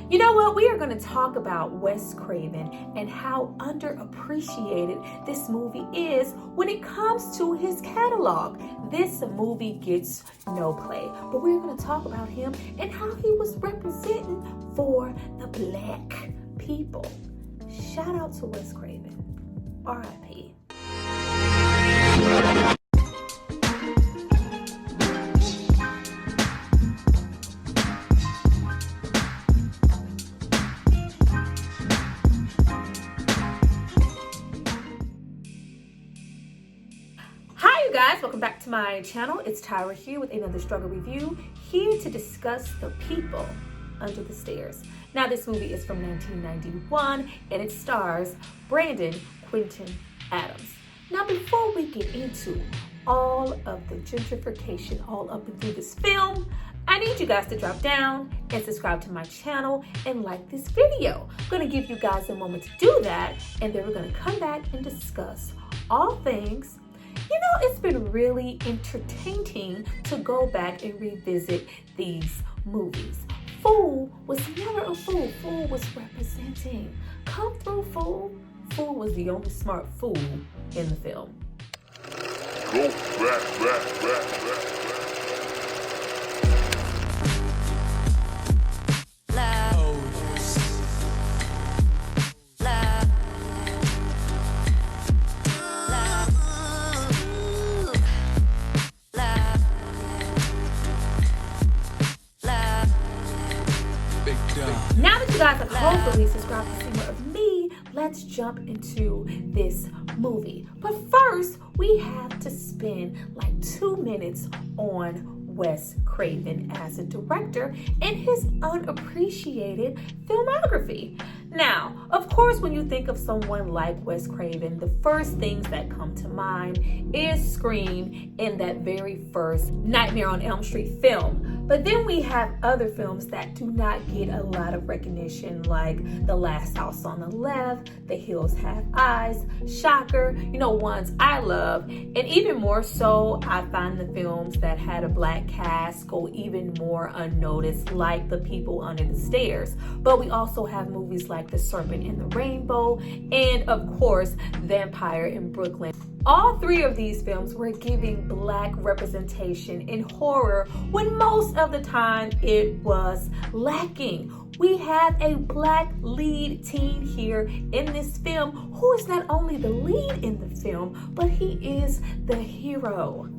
You know what? We are going to talk about Wes Craven and how underappreciated this movie is when it comes to his catalog. This movie gets no play, but we're going to talk about him and how he was representing for the black people. Shout out to Wes Craven. R.I.P. Guys, welcome back to my channel. It's Tyra here with another struggle review, here to discuss The People Under the Stairs. Now, this movie is from 1991 and it stars Brandon Quinton Adams. Now, before we get into all of the gentrification all up and through this film, I need you guys to drop down and subscribe to my channel and like this video. I'm going to give you guys a moment to do that, and then we're going to come back and discuss all things. You know, it's been really entertaining to go back and revisit these movies. Fool was never a fool. Fool was representing. Come through, fool. Fool was the only smart fool in the film. Go back. Now that you guys have hopefully subscribed to see more of me, let's jump into this movie. But first, we have to spend like 2 minutes on Wes Craven as a director and his unappreciated filmography. Now, of course, when you think of someone like Wes Craven, the first things that come to mind is Scream and that very first Nightmare on Elm Street film. But then we have other films that do not get a lot of recognition, like The Last House on the Left, The Hills Have Eyes, Shocker, ones I love. And even more so, I find the films that had a black cast go even more unnoticed, like The People Under the Stairs. But we also have movies like The Serpent and the Rainbow, and of course, Vampire in Brooklyn. All three of these films were giving black representation in horror when most of the time it was lacking. We have a black lead teen here in this film who is not only the lead in the film, but he is the hero.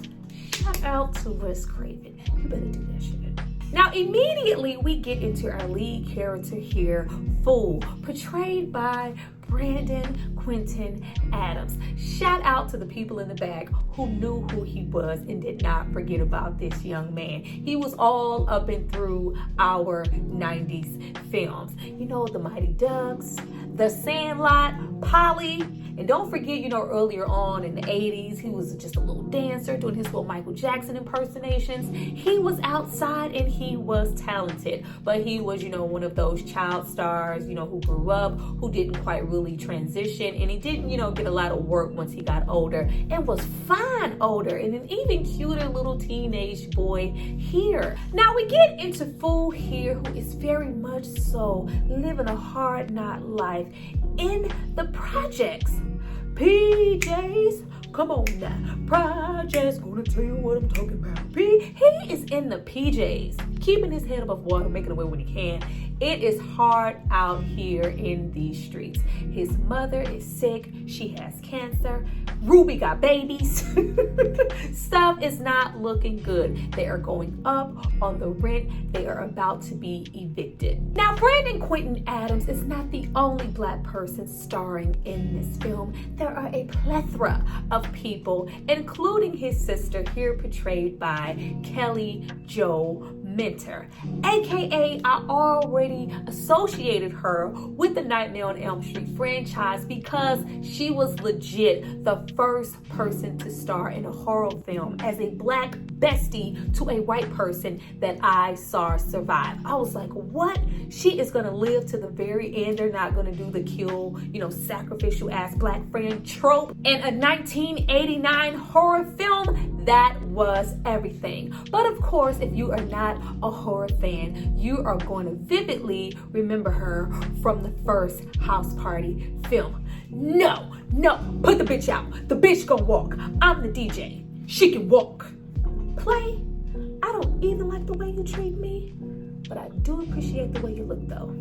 Shout out to Wes Craven. You better do that shit. Now, immediately we get into our lead character here, Fool, portrayed by Brandon Quinton Adams. Shout out to the people in the back who knew who he was and did not forget about this young man. He was all up and through our 90s films. The Mighty Ducks, The Sandlot, Polly, and don't forget, earlier on in the 80s, he was just a little dancer doing his little Michael Jackson impersonations. He was outside and he was talented, but he was, one of those child stars, who grew up, who didn't quite really transition, and he didn't, get a lot of work once he got older, and was fine older, and an even cuter little teenage boy here. Now we get into Fool here, who is very much so living a hard knock life in the projects. PJs, come on now. Projects, gonna tell you what I'm talking about. He is in the PJs, keeping his head above water, making away when he can. It is hard out here in these streets. His mother is sick. She has cancer. Ruby got babies. Stuff is not looking good. They are going up on the rent. They are about to be evicted. Now, Brandon Quinton Adams is not the only black person starring in this film. There are a plethora of people, including his sister, here portrayed by Kelly Jo Mentor, aka I already associated her with the Nightmare on Elm Street franchise because she was legit the first person to star in a horror film as a black bestie to a white person that I saw survive. I was like, what? She is gonna live to the very end. They're not gonna do the kill, sacrificial ass black friend trope in a 1989 horror film. That was everything. But of course, if you are not a horror fan, you are going to vividly remember her from the first House Party film. No, put the bitch out. The bitch gonna walk. I'm the DJ. She can walk. Play, I don't even like the way you treat me, but I do appreciate the way you look though.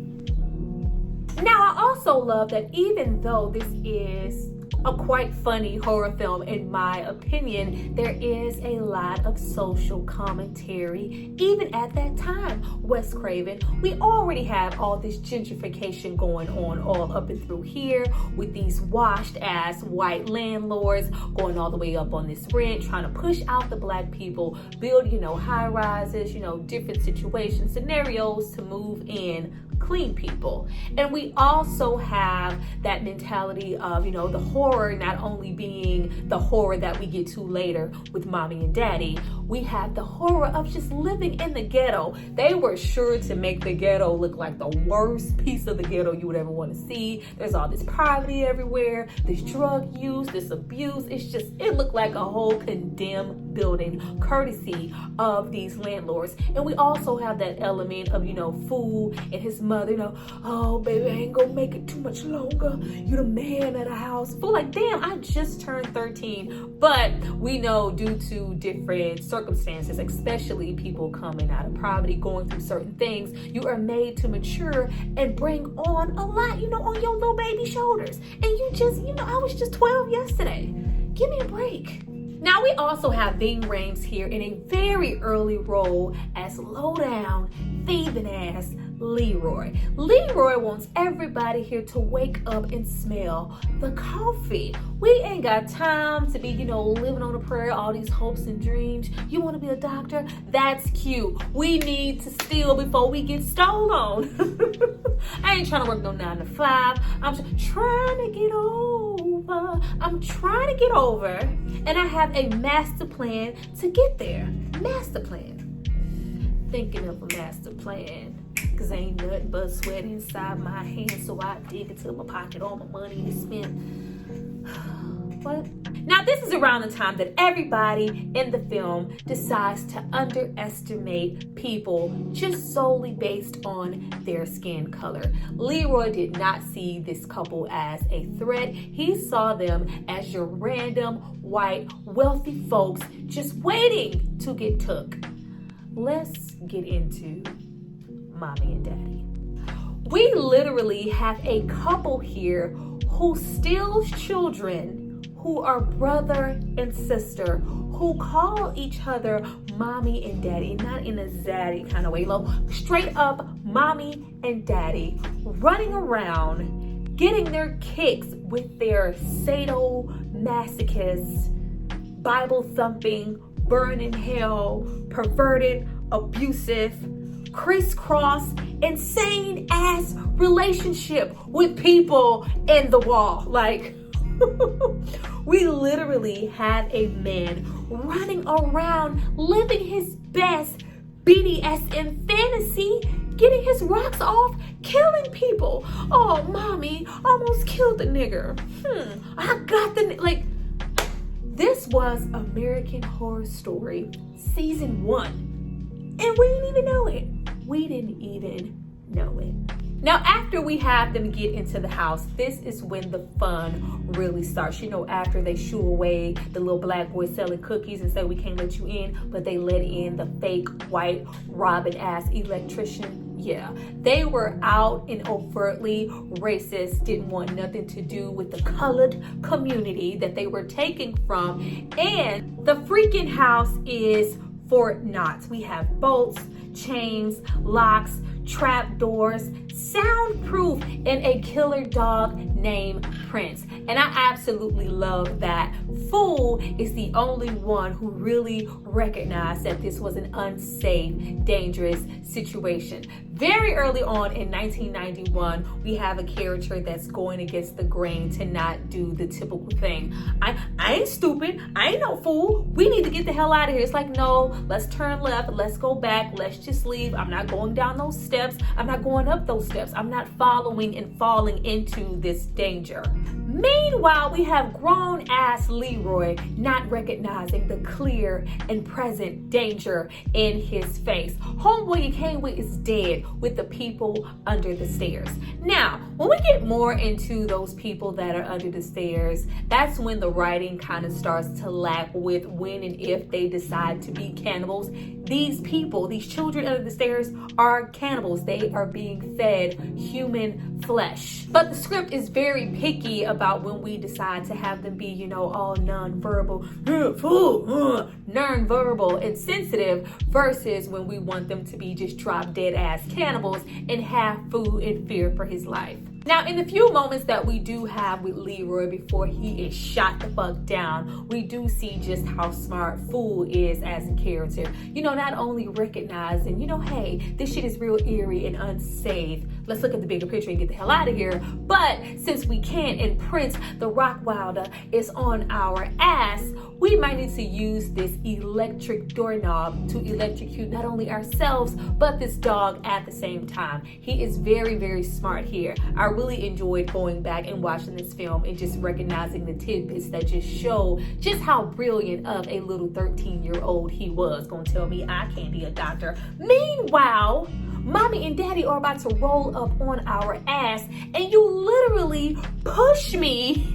Now, I also love that even though this is a quite funny horror film, in my opinion, there is a lot of social commentary. Even at that time, Wes Craven, we already have all this gentrification going on all up and through here with these washed ass white landlords going all the way up on this rent, trying to push out the black people, build, high rises, different situations, scenarios to move in clean people. And we also have that mentality of, the horror not only being the horror that we get to later with Mommy and Daddy, we have the horror of just living in the ghetto. They were sure to make the ghetto look like the worst piece of the ghetto you would ever want to see. There's all this poverty everywhere, this drug use, this abuse. It looked like a whole condemned building, courtesy of these landlords. And we also have that element of, Fool and his mother, oh baby, I ain't gonna make it too much longer. You the man of the house. Fool, like, damn, I just turned 13. But we know due to different circumstances, especially people coming out of poverty, going through certain things, you are made to mature and bring on a lot, on your little baby shoulders. And you just, I was just 12 yesterday. Give me a break. Now we also have Ving Rhames here in a very early role as low-down, thieving-ass Leroy. Leroy wants everybody here to wake up and smell the coffee. We ain't got time to be, living on a prayer, all these hopes and dreams. You want to be a doctor? That's cute. We need to steal before we get stolen. I ain't trying to work no 9 to 5. I'm just trying to get over. I'm trying to get over. And I have a master plan to get there. Master plan. Thinking of a master plan. Cause ain't nothing but sweat inside my hands, so I dig into my pocket, all my money to spend. What? Now this is around the time that everybody in the film decides to underestimate people just solely based on their skin color. Leroy did not see this couple as a threat. He saw them as your random, white, wealthy folks just waiting to get took. Let's get into Mommy and Daddy. We literally have a couple here who steals children who are brother and sister, who call each other Mommy and Daddy, not in a zaddy kind of way, straight up Mommy and Daddy, running around, getting their kicks with their sadomasochist, Bible-thumping, burn in hell, perverted, abusive, crisscross, insane ass relationship with people in the wall. Like, we literally have a man running around living his best BDSM fantasy, getting his rocks off, killing people. Oh, Mommy almost killed the nigger. I got the this was American Horror Story season 1. And we didn't even know it. We didn't even know it. Now, after we have them get into the house, this is when the fun really starts. After they shoo away the little black boy selling cookies and say, we can't let you in, but they let in the fake white Robin ass electrician. Yeah, they were out and overtly racist, didn't want nothing to do with the colored community that they were taking from. And the freaking house is Fort Knox. We have bolts, chains, locks, trap doors, soundproof, and a killer dog named Prince. And I absolutely love that. Fool is the only one who really recognized that this was an unsafe, dangerous situation. Very early on in 1991, we have a character that's going against the grain to not do the typical thing. I ain't stupid. I ain't no fool. We need to get the hell out of here. It's like, no, let's turn left. Let's go back. Let's just leave. I'm not going down those steps. I'm not going up those steps. I'm not following and falling into this danger. Meanwhile, we have grown-ass Leroy not recognizing the clear and present danger in his face. Homeboy you came with is dead with the people under the stairs. Now, when we get more into those people that are under the stairs, that's when the writing kind of starts to lack with when and if they decide to be cannibals. These people, these children under the stairs, are cannibals. They are being fed human flesh. But the script is very picky about when we decide to have them be, all non-verbal, non-verbal and sensitive, versus when we want them to be just drop dead ass cannibals and have food and fear for his life. Now, in the few moments that we do have with Leroy before he is shot the fuck down, we do see just how smart Fool is as a character. Not only recognizing, hey, this shit is real eerie and unsafe. Let's look at the bigger picture and get the hell out of here. But since we can't, and Prince the Rockwilder is on our ass, we might need to use this electric doorknob to electrocute not only ourselves, but this dog at the same time. He is very, very smart here. I really enjoyed going back and watching this film and just recognizing the tidbits that just show just how brilliant of a little 13-year-old he was. Gonna tell me I can't be a doctor. Meanwhile, Mommy and Daddy are about to roll up on our ass, and you literally push me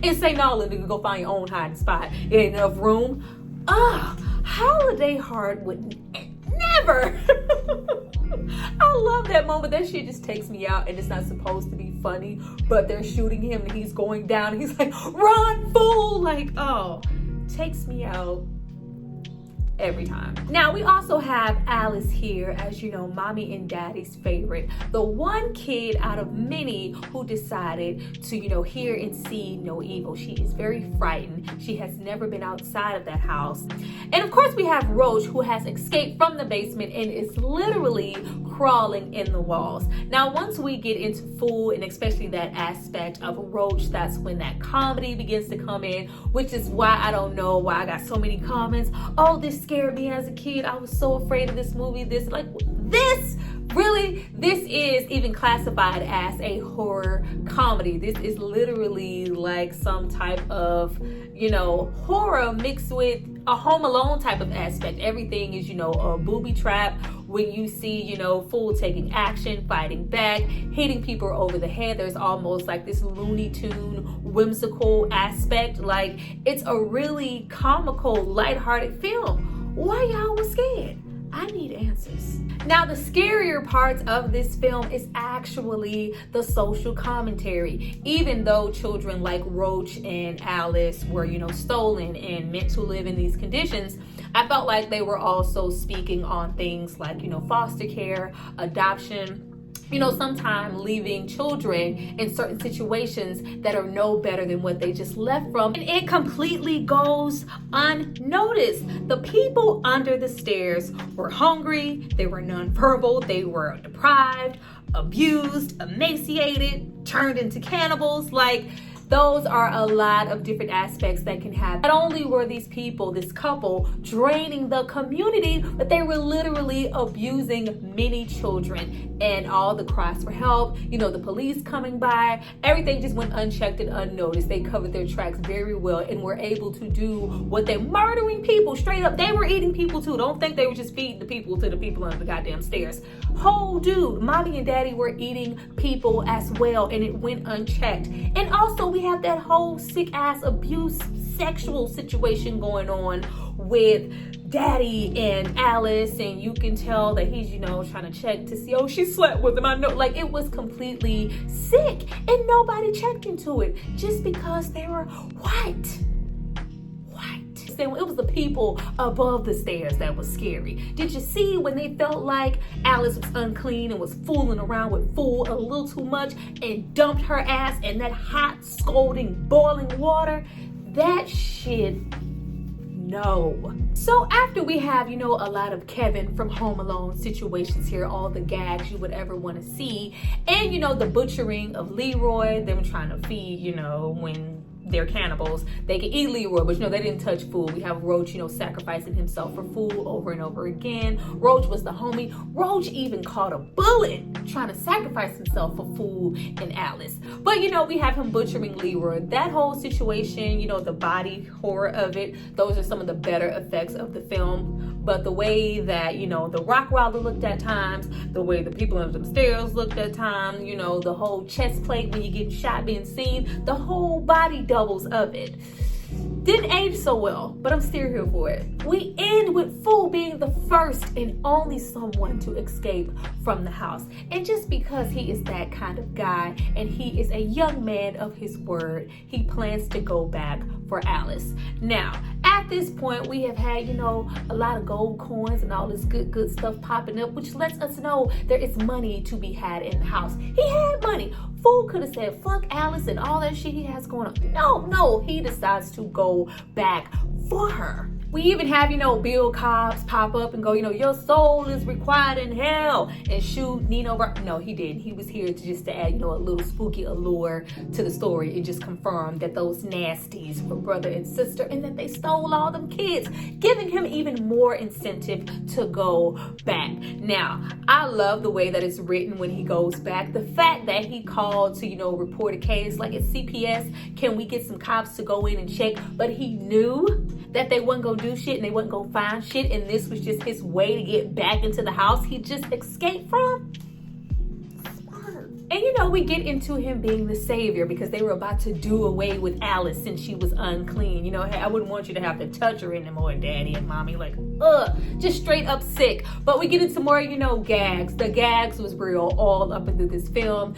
and say, no, little nigga, go find your own hiding spot. It ain't enough room. Holiday Heart would never. I love that moment. That shit just takes me out, and it's not supposed to be funny, but they're shooting him and he's going down and he's like, run, fool! Like, takes me out every time. Now, we also have Alice here, as Mommy and Daddy's favorite. The one kid out of many who decided to, hear and see no evil. She is very frightened. She has never been outside of that house. And of course, we have Roach, who has escaped from the basement and is literally crawling in the walls. Now, once we get into Fool, and especially that aspect of Roach, that's when that comedy begins to come in, which is why I don't know why I got so many comments. Oh, this scared me as a kid. I was so afraid of this movie. This is even classified as a horror comedy. This is literally like some type of, horror mixed with a Home Alone type of aspect. Everything is, a booby trap. When you see, Fool taking action, fighting back, hitting people over the head, there's almost like this Looney Tune whimsical aspect. Like, it's a really comical, lighthearted film. Why y'all was scared? I need answers. Now, the scarier parts of this film is actually the social commentary. Even though children like Roach and Alice were, stolen and meant to live in these conditions, I felt like they were also speaking on things like, foster care, adoption, sometimes leaving children in certain situations that are no better than what they just left from. And it completely goes unnoticed. The people under the stairs were hungry, they were nonverbal, they were deprived, abused, emaciated, turned into cannibals. Like, those are a lot of different aspects that can happen. Not only were these people, this couple, draining the community, but they were literally abusing many children. And all the cries for help, the police coming by, everything just went unchecked and unnoticed. They covered their tracks very well and were able to do what they're murdering people straight up. They were eating people too. Don't think they were just feeding the people to the people under the goddamn stairs. Whole dude, Mommy and Daddy were eating people as well, and it went unchecked. And also, we have that whole sick ass abuse sexual situation going on with Daddy and Alice, and you can tell that he's trying to check to see, she slept with him. I know, like, it was completely sick and nobody checked into it just because they were white. It was the people above the stairs that was scary. Did you see when they felt like Alice was unclean and was fooling around with Fool a little too much and dumped her ass in that hot, scalding, boiling water? That shit, no. So after we have, a lot of Kevin from Home Alone situations here, all the gags you would ever want to see, and, the butchering of Leroy, them trying to feed, when they're cannibals. They can eat Leroy, but they didn't touch food. We have Roach, sacrificing himself for food over and over again. Roach was the homie. Roach even caught a bullet trying to sacrifice himself for food and Alice. But we have him butchering Leroy. That whole situation, the body horror of it, those are some of the better effects of the film. But the way that, the Rockwilder looked at times, the way the people under the stairs looked at times, the whole chest plate when you get shot being seen, the whole body doubles of it. Didn't age so well, but I'm still here for it. We end with Fool being the first and only someone to escape from the house. And just because he is that kind of guy and he is a young man of his word, he plans to go back for Alice. Now, at this point, we have had, a lot of gold coins and all this good stuff popping up, which lets us know there is money to be had in the house. He had money. Fool could have said, fuck Alice and all that shit he has going on. No, he decides to go back for her. We even have, Bill Cobbs pop up and go, your soul is required in hell, and shoot Nino. No, he didn't. He was here to add, a little spooky allure to the story and just confirm that those nasties were brother and sister and that they stole all them kids, giving him even more incentive to go back. Now, I love the way that it's written when he goes back. The fact that he called to, report a case, like it's CPS, can we get some cops to go in and check? But he knew that they wasn't gonna do shit and they wasn't gonna find shit, and this was just his way to get back into the house he just escaped from. Smart. And we get into him being the savior because they were about to do away with Alice since she was unclean. Hey, I wouldn't want you to have to touch her anymore, daddy and mommy. Like, just straight up sick. But we get into more, gags. The gags was real all up and through this film.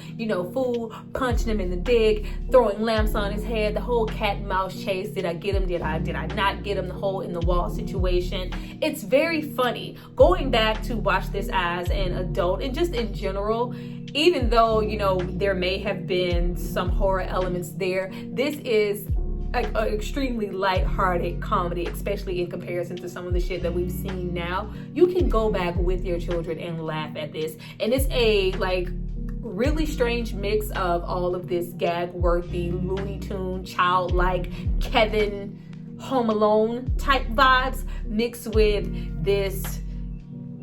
Fool punching him in the dick, throwing lamps on his head, the whole cat and mouse chase. Did I get him? Did I not get him? The hole in the wall situation. It's very funny. Going back to watch this as an adult and just in general, even though, there may have been some horror elements there, this is an extremely lighthearted comedy, especially in comparison to some of the shit that we've seen now. You can go back with your children and laugh at this. And it's a, really strange mix of all of this gag-worthy, Looney Tune, childlike, Kevin, Home Alone type vibes, mixed with this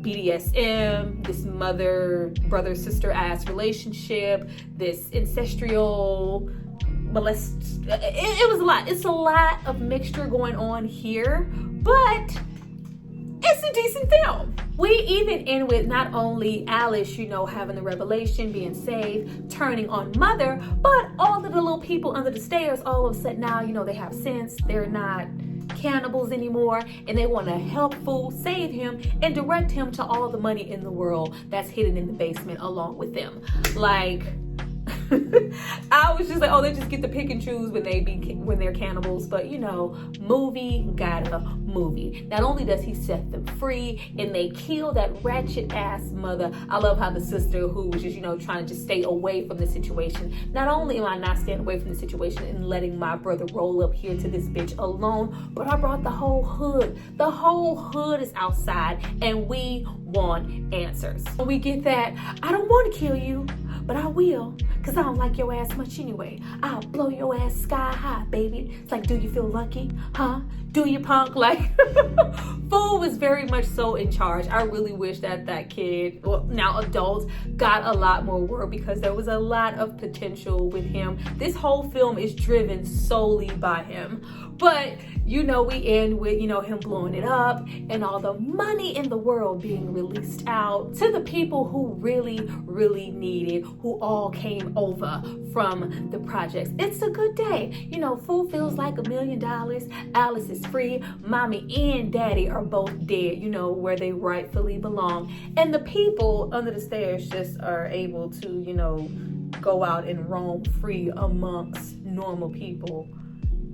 BDSM, this mother, brother, sister ass relationship, this ancestral it was a lot. It's a lot of mixture going on here, but it's a decent film. We even end with not only Alice, having the revelation, being saved, turning on mother, but all of the little people under the stairs all of a sudden now, they have sense. They're not cannibals anymore, and they want to help Fool save him and direct him to all the money in the world that's hidden in the basement along with them. I was just like, they just get to pick and choose when they're cannibals. But movie got a movie. Not only does he set them free and they kill that ratchet ass mother. I love how the sister who was just trying to just stay away from the situation. Not only am I not staying away from the situation and letting my brother roll up here to this bitch alone, but I brought the whole hood. The whole hood is outside and we want answers. When we get that, I don't want to kill you, but I will, because I don't like your ass much anyway. I'll blow your ass sky high, baby. It's like, do you feel lucky? Huh? Do you, punk? Fool was very much so in charge. I really wish that kid, well, now adults, got a lot more work because there was a lot of potential with him. This whole film is driven solely by him. But, we end with, him blowing it up and all the money in the world being released out to the people who really, really need it, who all came over from the projects. It's a good day. Fool feels like $1 million. Alice is free. Mommy and daddy are both dead, where they rightfully belong. And the people under the stairs just are able to, go out and roam free amongst normal people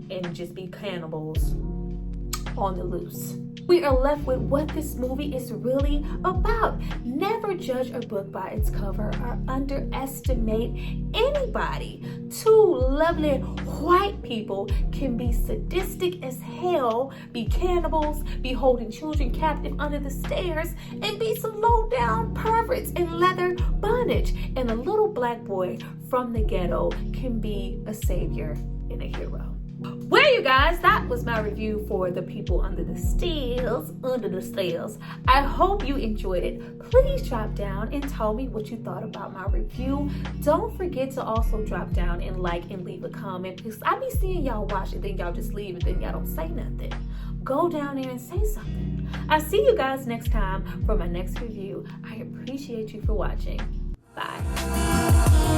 and just be cannibals on the loose. We are left with what this movie is really about. Never judge a book by its cover or underestimate anybody. Two lovely white people can be sadistic as hell, be cannibals, be holding children captive under the stairs, and be some low-down perverts in leather bondage. And a little black boy from the ghetto can be a savior and a hero. Well, you guys, that was my review for The People Under the Stairs. I hope you enjoyed it. Please drop down and tell me what you thought about my review. Don't forget to also drop down and like and leave a comment, because I be seeing y'all watch it, then y'all just leave and then y'all don't say nothing. Go down there and say something. I'll see you guys next time for my next review. I appreciate you for watching. Bye.